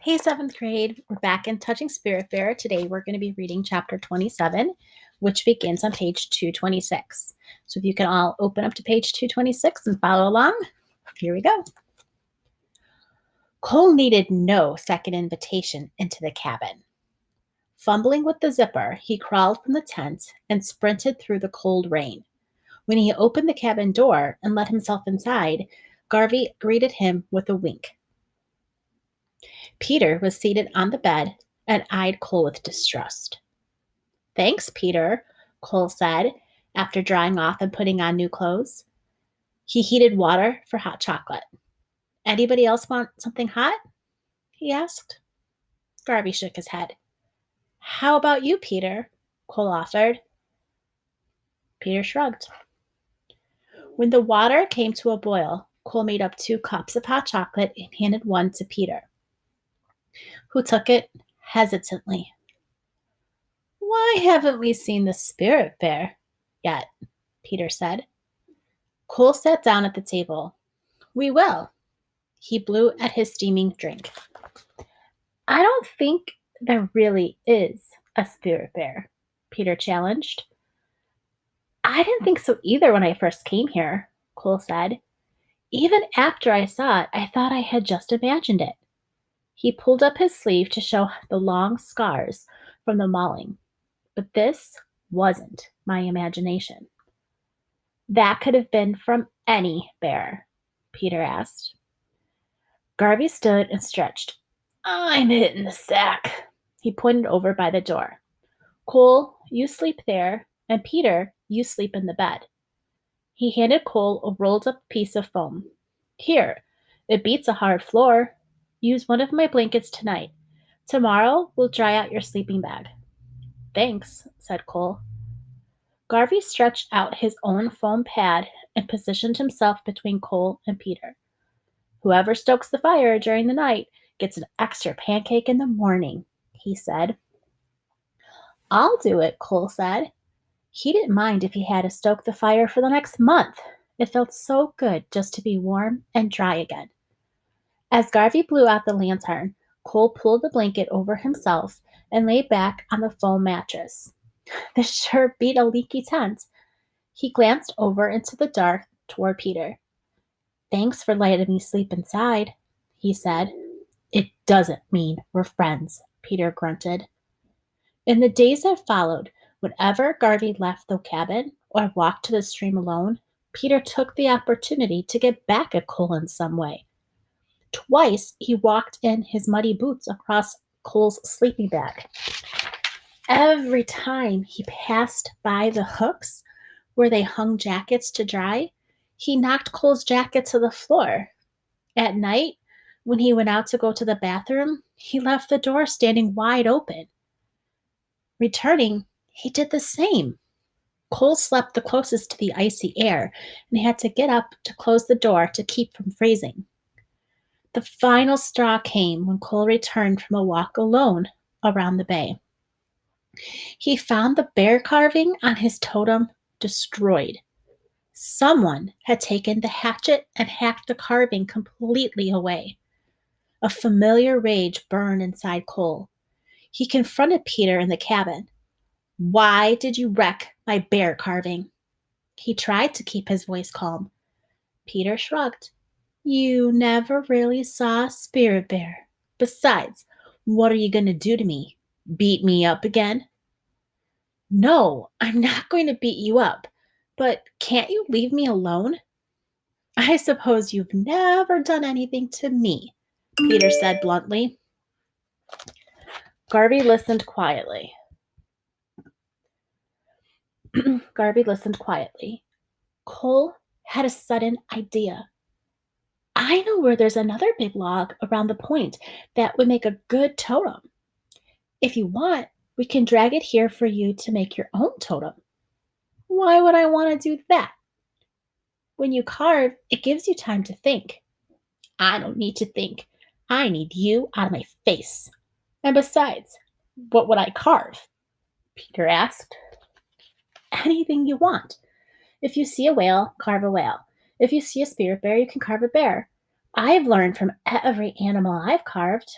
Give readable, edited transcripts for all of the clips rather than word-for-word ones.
Hey, seventh grade. We're back in Touching Spirit Bear. Today we're going to be reading chapter 27, which begins on page 226. So if you can all open up to page 226 and follow along, here we go. Cole needed no second invitation into the cabin. Fumbling with the zipper, he crawled from the tent and sprinted through the cold rain. When he opened the cabin door and let himself inside, Garvey greeted him with a wink. Peter was seated on the bed and eyed Cole with distrust. Thanks, Peter, Cole said, after drying off and putting on new clothes. He heated water for hot chocolate. Anybody else want something hot? He asked. Garvey shook his head. How about you, Peter? Cole offered. Peter shrugged. When the water came to a boil, Cole made up 2 cups of hot chocolate and handed one to Peter, who took it hesitantly. Why haven't we seen the spirit bear yet? Peter said. Cole sat down at the table. We will. He blew at his steaming drink. I don't think there really is a spirit bear, Peter challenged. I didn't think so either when I first came here, Cole said. Even after I saw it, I thought I had just imagined it. He pulled up his sleeve to show the long scars from the mauling. But this wasn't my imagination. That could have been from any bear, Peter asked. Garvey stood and stretched. I'm hitting the sack. He pointed over by the door. Cole, you sleep there, and Peter, you sleep in the bed. He handed Cole a rolled up piece of foam. Here, it beats a hard floor. Use one of my blankets tonight. Tomorrow we'll dry out your sleeping bag. Thanks, said Cole. Garvey stretched out his own foam pad and positioned himself between Cole and Peter. Whoever stokes the fire during the night gets an extra pancake in the morning, he said. I'll do it, Cole said. He didn't mind if he had to stoke the fire for the next month. It felt so good just to be warm and dry again. As Garvey blew out the lantern, Cole pulled the blanket over himself and lay back on the foam mattress. This sure beat a leaky tent. He glanced over into the dark toward Peter. Thanks for letting me sleep inside, he said. It doesn't mean we're friends, Peter grunted. In the days that followed, whenever Garvey left the cabin or walked to the stream alone, Peter took the opportunity to get back at Cole in some way. Twice he walked in his muddy boots across Cole's sleeping bag. Every time he passed by the hooks where they hung jackets to dry, he knocked Cole's jacket to the floor. At night, when he went out to go to the bathroom, he left the door standing wide open. Returning, he did the same. Cole slept the closest to the icy air and had to get up to close the door to keep from freezing. The final straw came when Cole returned from a walk alone around the bay. He found the bear carving on his totem destroyed. Someone had taken the hatchet and hacked the carving completely away. A familiar rage burned inside Cole. He confronted Peter in the cabin. Why did you wreck my bear carving? He tried to keep his voice calm. Peter shrugged. You never really saw a spirit bear. Besides, what are you going to do to me? Beat me up again? No, I'm not going to beat you up. But can't you leave me alone? I suppose you've never done anything to me, Peter said bluntly. Garvey listened quietly. Garvey listened quietly. Cole had a sudden idea. I know where there's another big log around the point that would make a good totem. If you want, we can drag it here for you to make your own totem. Why would I want to do that? When you carve, it gives you time to think. I don't need to think. I need you out of my face. And besides, what would I carve? Peter asked. Anything you want. If you see a whale, carve a whale. If you see a spirit bear, you can carve a bear. I've learned from every animal I've carved.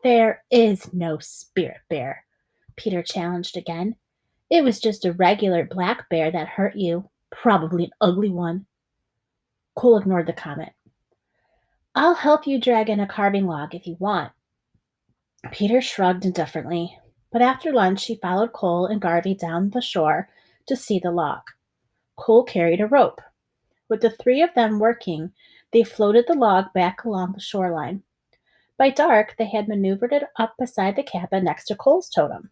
There is no spirit bear, Peter challenged again. It was just a regular black bear that hurt you, probably an ugly one. Cole ignored the comment. I'll help you drag in a carving log if you want. Peter shrugged indifferently, but after lunch he followed Cole and Garvey down the shore to see the log. Cole carried a rope. With the three of them working, they floated the log back along the shoreline. By dark, they had maneuvered it up beside the cabin next to Cole's totem.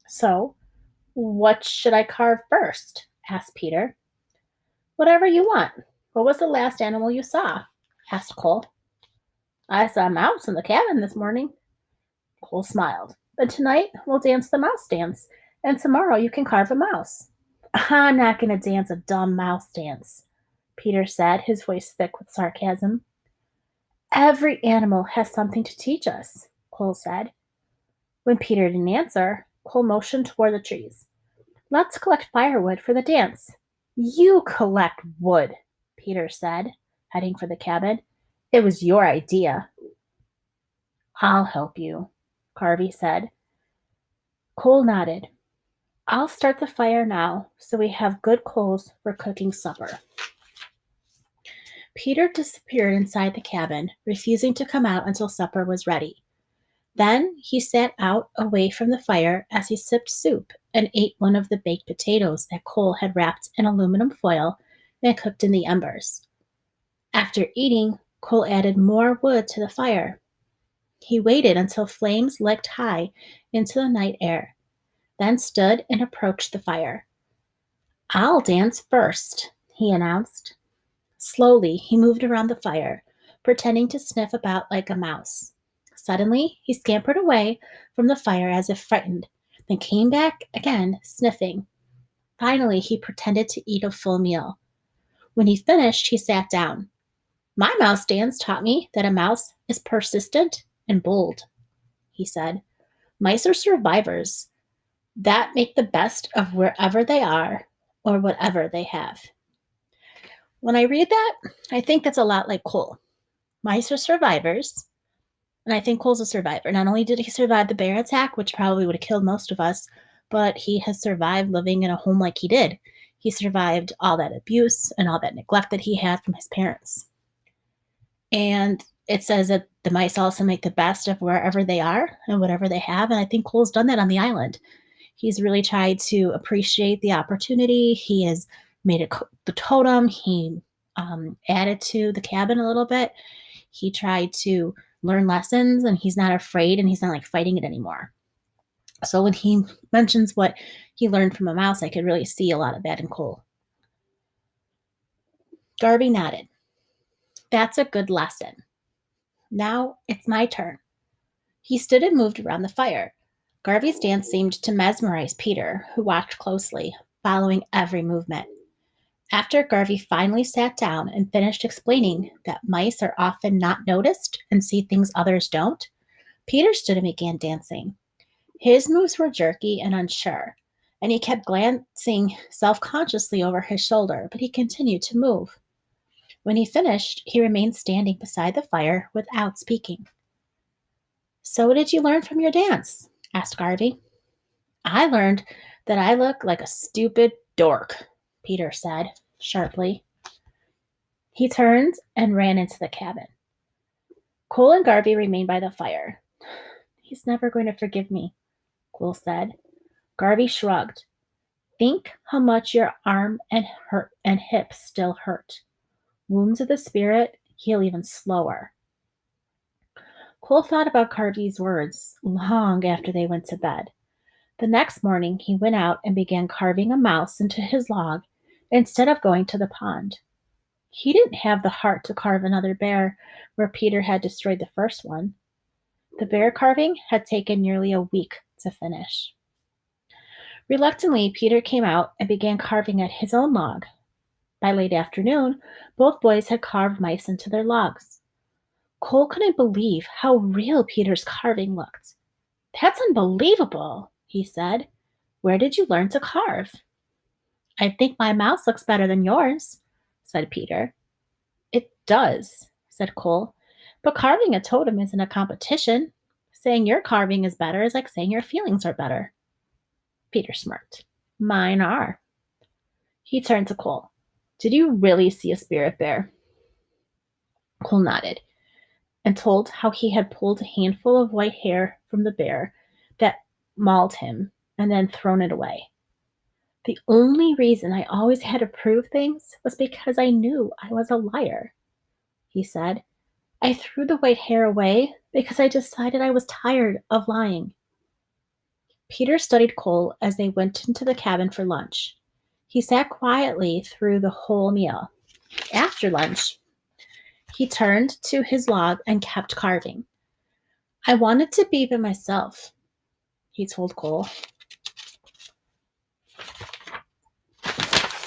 So, what should I carve first? Asked Peter. Whatever you want. What was the last animal you saw? Asked Cole. I saw a mouse in the cabin this morning. Cole smiled. But tonight we'll dance the mouse dance, and tomorrow you can carve a mouse. I'm not going to dance a dumb mouse dance, Peter said, his voice thick with sarcasm. Every animal has something to teach us, Cole said. When Peter didn't answer, Cole motioned toward the trees. Let's collect firewood for the dance. You collect wood, Peter said, heading for the cabin. It was your idea. I'll help you, Garvey said. Cole nodded. I'll start the fire now so we have good coals for cooking supper. Peter disappeared inside the cabin, refusing to come out until supper was ready. Then he sat out away from the fire as he sipped soup and ate one of the baked potatoes that Cole had wrapped in aluminum foil and cooked in the embers. After eating, Cole added more wood to the fire. He waited until flames licked high into the night air, then stood and approached the fire. I'll dance first, he announced. Slowly, he moved around the fire, pretending to sniff about like a mouse. Suddenly, he scampered away from the fire as if frightened, then came back again, sniffing. Finally, he pretended to eat a full meal. When he finished, he sat down. My mouse dance taught me that a mouse is persistent and bold, he said. Mice are survivors that make the best of wherever they are or whatever they have. When I read that, I think that's a lot like Cole. Mice are survivors, and I think Cole's a survivor. Not only did he survive the bear attack, which probably would have killed most of us, but he has survived living in a home like he did. He survived all that abuse and all that neglect that he had from his parents. And it says that the mice also make the best of wherever they are and whatever they have. And I think Cole's done that on the island. He's really tried to appreciate the opportunity. He has made the totem. He added to the cabin a little bit. He tried to learn lessons, and he's not afraid, and he's not like fighting it anymore. So when he mentions what he learned from a mouse, I could really see a lot of that in Cole. Garvey nodded. That's a good lesson. Now it's my turn. He stood and moved around the fire. Garvey's dance seemed to mesmerize Peter, who watched closely, following every movement. After Garvey finally sat down and finished explaining that mice are often not noticed and see things others don't, Peter stood and began dancing. His moves were jerky and unsure, and he kept glancing self-consciously over his shoulder, but he continued to move. When he finished, he remained standing beside the fire without speaking. So what did you learn from your dance? Asked Garvey. I learned that I look like a stupid dork, Peter said sharply. He turned and ran into the cabin. Cole and Garvey remained by the fire. He's never going to forgive me, Cole said. Garvey shrugged. Think how much your arm and hip still hurt. Wounds of the spirit heal even slower. Cole thought about Garvey's words long after they went to bed. The next morning, he went out and began carving a mouse into his log instead of going to the pond. He didn't have the heart to carve another bear where Peter had destroyed the first one. The bear carving had taken nearly a week to finish. Reluctantly, Peter came out and began carving at his own log. By late afternoon, both boys had carved mice into their logs. Cole couldn't believe how real Peter's carving looked. That's unbelievable, he said. Where did you learn to carve? I think my mouse looks better than yours, said Peter. It does, said Cole. But carving a totem isn't a competition, Saying your carving is better is like saying your feelings are better. Peter smirked. Mine are. He turned to Cole. Did you really see a spirit bear? Cole nodded and told how he had pulled a handful of white hair from the bear that mauled him and then thrown it away. The only reason I always had to prove things was because I knew I was a liar, he said. I threw the white hair away because I decided I was tired of lying. Peter studied Cole as they went into the cabin for lunch. He sat quietly through the whole meal. After lunch, he turned to his log and kept carving. I wanted to be by myself, he told Cole.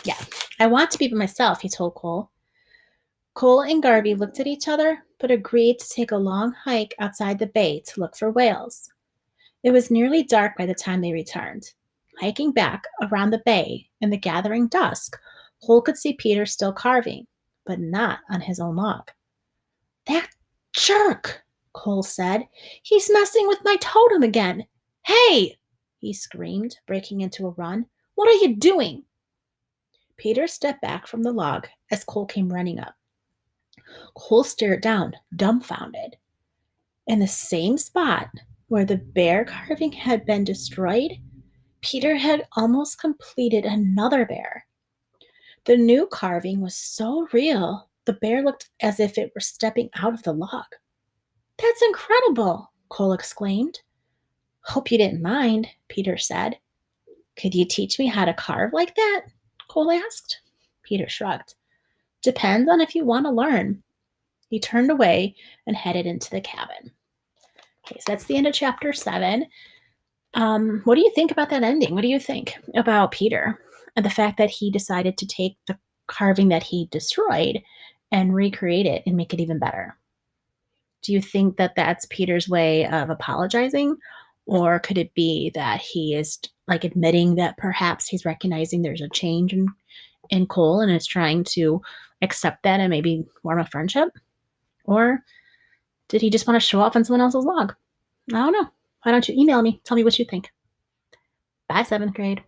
Yeah, I want to be by myself, he told Cole. Cole and Garvey looked at each other, but agreed to take a long hike outside the bay to look for whales. It was nearly dark by the time they returned. Hiking back around the bay in the gathering dusk, Cole could see Peter still carving, but not on his own log. That jerk, Cole said. He's messing with my totem again. Hey, he screamed, breaking into a run. What are you doing? Peter stepped back from the log as Cole came running up. Cole stared down, dumbfounded. In the same spot where the bear carving had been destroyed, Peter had almost completed another bear. The new carving was so real, the bear looked as if it were stepping out of the log. That's incredible, Cole exclaimed. Hope you didn't mind, Peter said. Could you teach me how to carve like that? Cole asked. Peter shrugged. Depends on if you want to learn. He turned away and headed into the cabin. Okay, so that's the end of chapter 7. What do you think about that ending? What do you think about Peter and the fact that he decided to take the carving that he destroyed and recreate it and make it even better? Do you think that that's Peter's way of apologizing? Or could it be that he is like admitting that perhaps he's recognizing there's a change in Cole and is trying to accept that and maybe form a friendship? Or did he just want to show off on someone else's log? I don't know. Why don't you email me? Tell me what you think. Bye, 7th grade.